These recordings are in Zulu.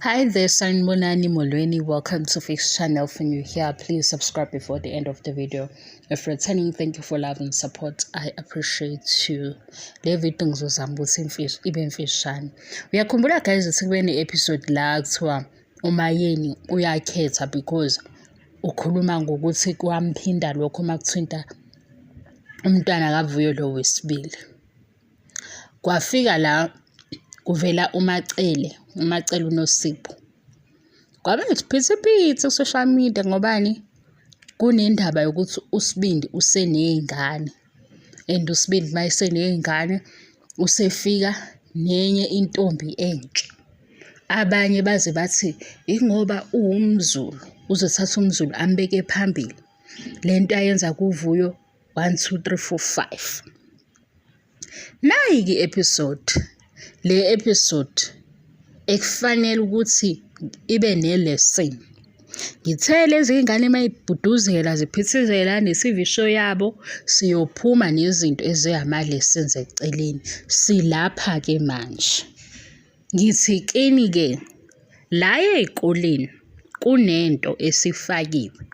Hi there, Sanibonani Molweni. Welcome to Fix Channel. If you're here, please subscribe before the end of the video. If returning, thank you for love and support. I appreciate you. Le video ngizozama ukuthi imfishi ibe mfishane. Uyakhumbula guys ukuthi kube episode la kuthiwa uMayeni uyakhetha because ukhuluma ngokuthi kwamphinda lokho makuthinta umntwana kaVuyo lo wesibili. Kwafika la kuvela uMacele uNosipho. Kwabe ngiphithiphithi ku-social media ngobani kunendaba yokuthi uSibindi useney'ngane and uSibindi mayeseney'ngane usefika nenye intombi entsha. Abanye baze bathi ingoba uwumZulu uzothatha umZulu ambeke phambili. Lento ayenza kuVuyo 1 2 3 4 5. Nayi episode le episode ekufanele ukuthi ibe ne-lesson. Ngithe lezi ngane mayibhuduzela ziphithizela ne-TV show yabo siyophuma nezinto eziyama-lessons eceleni. Silapha ke manje. Ngithi kini ke la ezikoleni kunento esifakiwe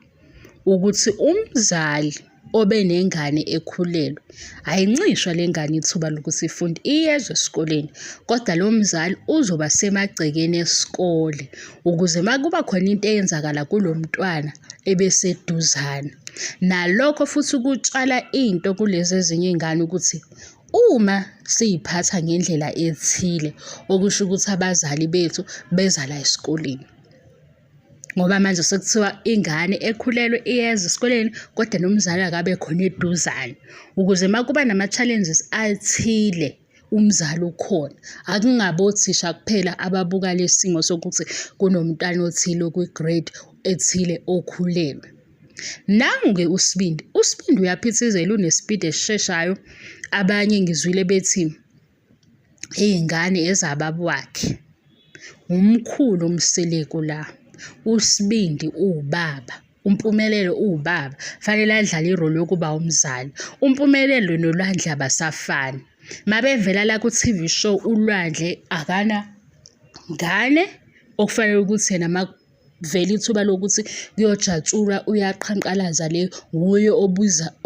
ukuthi umzali obe nengane ekhulelwe ayincishwa lengane ithuba lokuthi ifunde iyezwe esikoleni, kodwa lo mzali uzoba semagcekeni esikole ukuze makuba khona into eyenzakala kulomntwana ebeseduzana. Nalokho futhi ukutshala into kulezi ezinye izingane ukuthi uma siyiphatha ngendlela ethile okusho ukuthi abazali bethu bezala esikoleni. Ngoba manje sekuthiwa ingane ekhulelwe iyeza esikoleni kodwa nomzali akabe khona eduzane ukuze makuba nama-challenges athile umzali ukhona. Akungabothisha kuphela ababuka lesimo sokuthi kunomntwana othile kwi-grade ethile okhulelwe. Nangu-ke uSibindi uyaphithizela unespeed esisheshayo. Abanye ngizwile bethi iy'ngane ezababa wakhe umkhulu umseleko la. uSibindi uwubaba, uMpumelelo uwubaba, fanele adlale irole yokuba umzali. uMpumelelo noLwandle abasafani. Mabevela la ku-TV show uLwandle akana ngane okufanele ukuthi yena makuvela ithuba lokuthi kuyojatshulwa uyaqhankqalaza le wuye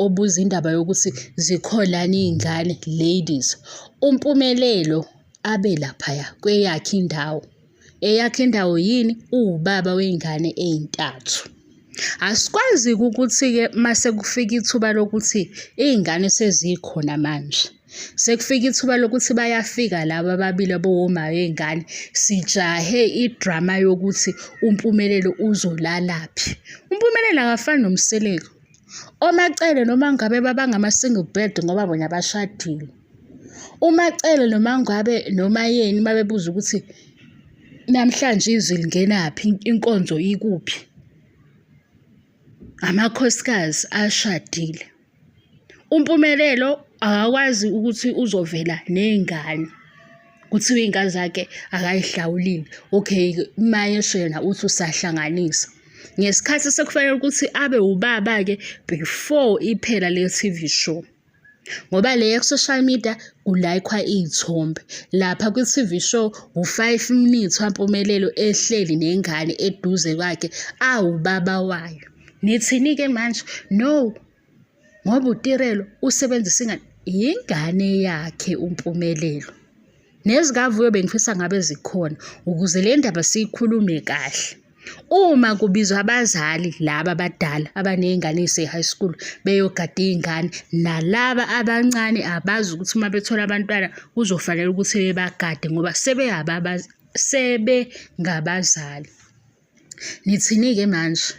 obuza indaba yokuthi zikholani iy'ngane ladies. uMpumelelo abe laphaya kweyakhe indawo. Eyakhe indawo yini? Uwubaba wey'ngane ey'ntathu. Asikwazi ukuthi-ke mase kufika ithuba lokuthi iy'ngane sezikhona manje. Sekufika ithuba lokuthi bayafika laba ababili abowoma wey'ngane. Sijahe idrama yokuthi uMpumelelo uzolalaphi. uMpumelelo akafani noMseleko. oMacele noma ngabe babangama-single bed ngoba bona abashadile. uMacele noma ngabe noMayeni babebuza ukuthi namhlanje izwi lingenaphi, inkonzo ikuphi, amakhosikazi ashadile. uMpumelelo akakwazi ukuthi uzovela ney'ngane kuthiwa iy'ngane zakhe akayihlawulile. Okay, Mayesho yena uthi usahlanganisa ngesikhathi sekufanele ukuthi abe ubaba-ke before iphela le TV show. Ngoba le social media kulayikwa iy'thombe. Lapha kwi-TV show u5 minutes waMpumelelo ehleli nengane eduze kwakhe awubaba wayo. Nithini-ke manje? No, ngoba uTirelo usebenzisa ingane yakhe uMpumelelo. NezikaVuyo bengifisa ngabe zikhona ukuze le ndaba siyikhulume kahle. Uma kubizwa abazali laba abadala abaney'ngane ey'se-high school beyogada iy'ngane, nalaba abancane abazi ukuthi uma bethola abantwana kuzofanele ukuthi bebagade ngoba sebengabazali. Nithini-ke manje?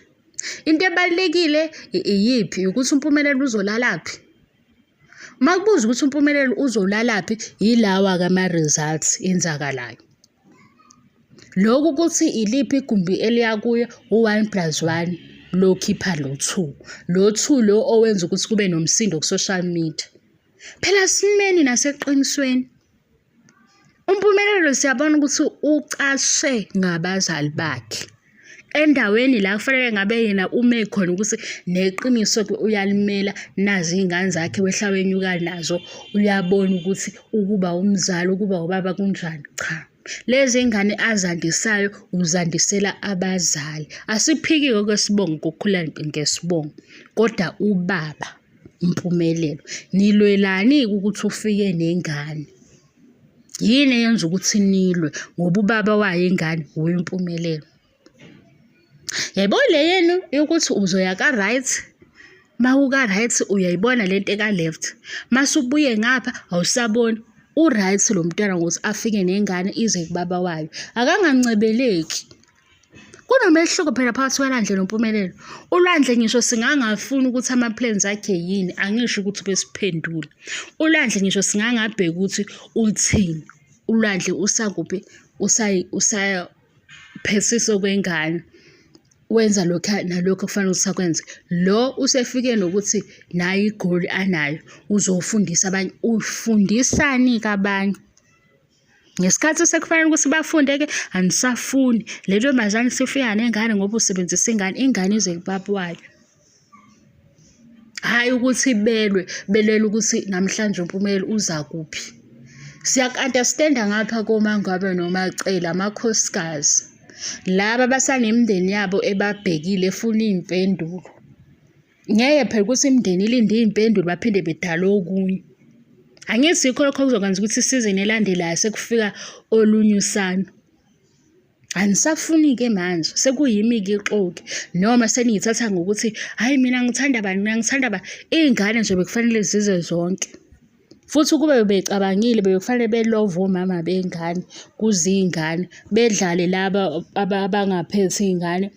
Into ebalulekile iyiphi? Ukuthi uMpumelelo uzolalaphi? Makubuza ukuthi uMpumelelo uzolalaphi yilawa-ke ama-results enzakalayo. Lokhu ukuthi iliphi igumbi eliya kuyo u1 + 1 lokhipha lo 2. Lo 2 lo owenza ukuthi kube nomsindo ku-social media. Phela simeni naseqinisweni. uMpumelelo siyabona ukuthi ucashe ngabazali bakhe. Endaweni la kufanele ngabe yena ume khona ukuthi neqiniso uyalimela nazi iy'ngane zakhe wehla wenyuka nazo uyabona ukuthi ukuba umzali ukuba ubaba kunjani. Cha. Lezi ngane azandisayo uzandisela abazali. Asiphiki-ke kwesibongo ukukhula ngesibongo, kodwa ubaba Mpumelelo nilwelani ukuthi ufike nengane. Yini eyenza ukuthi nilwe ngoba ubaba wayo ingane uyiMpumelelo. Yabo le yenu yokuthi uzoya ka-right, mawuka-right uyayibona lento eka-left, masubuye ngapha awusaboni u-right lo mntwana ukuthi afike nengane ize kubaba wayo. Akangancebeleki. Kunomehluko phela phakathi kweLwandle noMpumelelo. uLwandle ngisho singangafuni ukuthi ama-plans akhe yini, angisho ukuthi besiphendule. uLwandle ngisho singangabheka ukuthi uthini. uLwandle usakuphi, usaya phesiso kwengane, wenza lokhu nalokho kufanele ukuthi akwenze. Lo usefike nokuthi nayo igoli anayo uzofundisa abanye. Ufundisani kabanye ngesikhathi sekufanele ukuthi bafunde-ke anisafuni. Le ntombazane sifika nengane ngoba usebenzisa ingane ize kubaba wayo. Hhayi ukuthi belwela ukuthi namhlanje uMpumelelo uza kuphi. Siyaku-understand-a ngapha koMangabe noMacele, amakhosikazi laba basanemindeni yabo ebabhekile efuna iy'mpendulo. Ngeke phela ukuthi imindeni ilinde iy'mpendulo baphinde bedale okunye. Angithi yikho lokho kuzokwenza ukuthi isizini elandelayo sekufika olunye usana. Anisafuni-ke manje, sekuyimi-ke ixoki noma seniyithatha ngokuthi hhayi mina ngithanda bani, mina ngithanda bani. Iy'ngane nje bekufanele zize zonke. Futhi ukube becabangile bekufanele belove omama bengane kuziy'ngane, bedlale laba abangaphethe iy'ngane,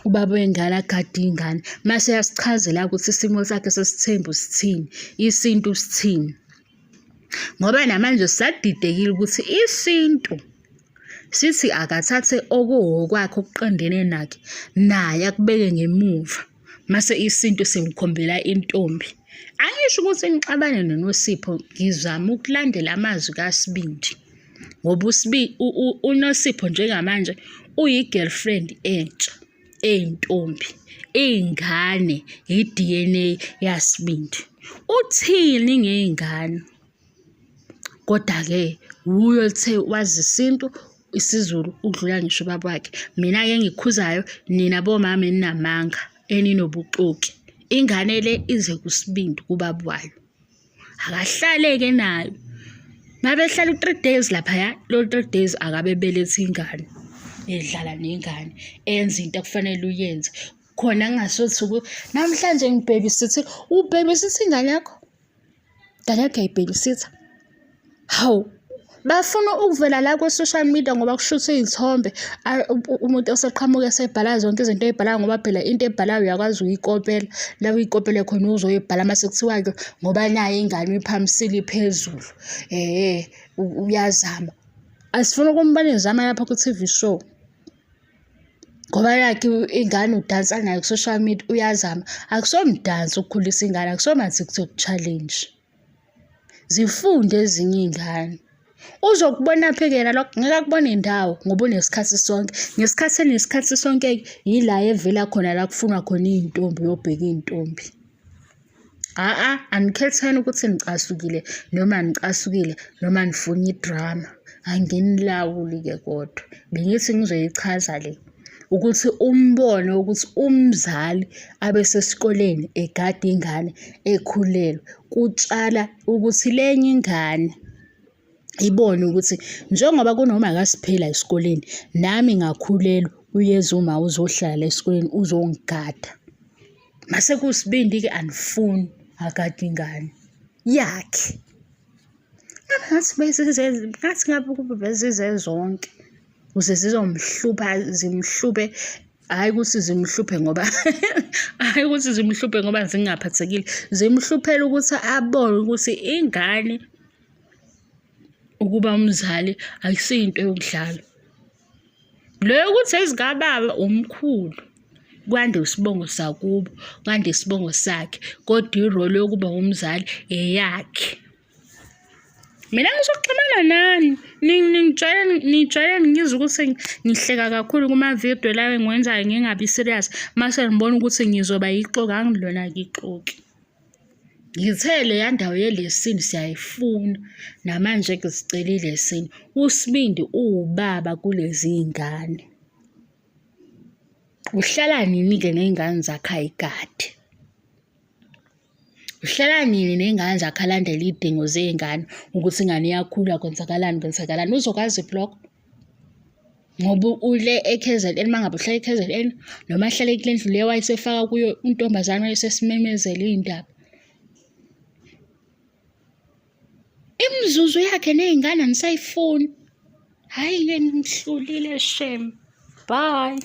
ubaba wengane agade iy'ngane. Mase yasichazela ukuthi isimo sakhe sesithembu sithini, isintu sithini. Ngoba namanje sisadidekile ukuthi isintu sithi akathathe okuwokwakhe okuqondene nakhe naye akubeke ngemuva, mase isintu simkhombela intombi. Angisho ukuthi ngixabane noNosipho, ngizama ukulandela amazwi kaSibindi ngoba uNosipho njengamanje uyi-girlfriend entsha eyintombi, iy'ngane i-DNA yaSibindi. Uthini ngey'ngane? Kodwa-ke wuyo othe wazi isintu isiZulu ukudlula ngisho ubaba wakhe. Mina-ke engikukhuzayo nina bomama eninamanga eninobuxoki, ingane le ize kuSibindi kubaba wayo. Akahlale-ke nayo. Mabehlala u-3 days laphaya, lo 3 days akabe beletha ingane, edlala nengane, enza into okufanele uyenze. Khona kungasothi namhlanje ngibhebisithe, ubhebisithe ingane yakho? Ingane yakho ayibhebisitha? Hawu, bafuna ukuvela la kwe-social media ngoba kushuthwa iy'thombe. Umuntu oseqhamuka esebhala zonke izinto ey'bhalayo ngoba phela into ebhalayo uyakwazi ukuyikopela. La uyikopele khona uzoyibhala mase kuthiwa-ke ngoba nayo ingane iphamisile phezulu. Uyazama. Asifuna ukumbona ezama lapha ku-TV show. Ngoba yakhe ingane udansa nayo ku-social media uyazama. Akusomdansi ukukhulisa ingane, akusoma-TikTok challenge. Zifunde ezinye iy'ngane. Uzokubona phekela lokho, ngeke akubone indawo ngoba unesikhathi sonke. Ngesikhathi enesikhathi sonke yila evela khona la kufunwa khona iy'ntombi, uyobheka iy'ntombi. Anikhetheni ukuthi nicasukile noma anicasukile noma nifuna idrama. Anginilawuli-ke kodwa. Bengithi ngizoyichaza le ukuthi umbone ukuthi umzali abesesikoleni egada ingane ekhulelwe kutshala ukuthi lenye ingane ibone ukuthi njengoba kunoma akasiphela esikoleni, nami ngakhulelwa uyeza uma uzohlala esikoleni uzongigada. Mase kuSibindi-ke anifuni agade ingane yakhe. Ngathi ngabe kube bezize zonke ukuze zizomhlupha, zimhluphe. Hhayi ukuthi zimhluphe ngoba hhayi ukuthi zimhluphe ngoba zingaphathekile. Zimhluphela ukuthi abone ukuthi ingane ukuba umzali akusiyinto yokudlala. Le yokuthi ezingababa umkhulu kwande isibongo sakubo, kwande isibongo sakhe, kodwa irole yokuba umzali eyakhe. Mina ngizoxhumana nani, nitshele ngizwe ukuthi ngihleka kakhulu kuma-video lawa engiwenzayo ngingabi serious. Mase ngibona ukuthi ngizoba yixoki, angilona-ke ixoki. Ngithe leya ndawo yelesini siyayifuna namanje-ke sicela ilesini. USibindi uwubaba kulezi ngane. Uhlala nini-ke ney'ngane zakhe ayigade? Uhlala nini ney'ngane zakhe alandele iy'dingo zey'ngane ukuthi ingane iyakhula kwenzakalani? Uzokwazi lokho? Ngoba ule e-KZN, uma ngabe uhlala e-KZN noma ahlale kule ndlu le wayesefaka kuyo untombazane wayesesimemezela iy'ndaba. Imizuzu yakhe ney'ngane anisayifuni. Hhayi-ke nimhlulile shame. Bye.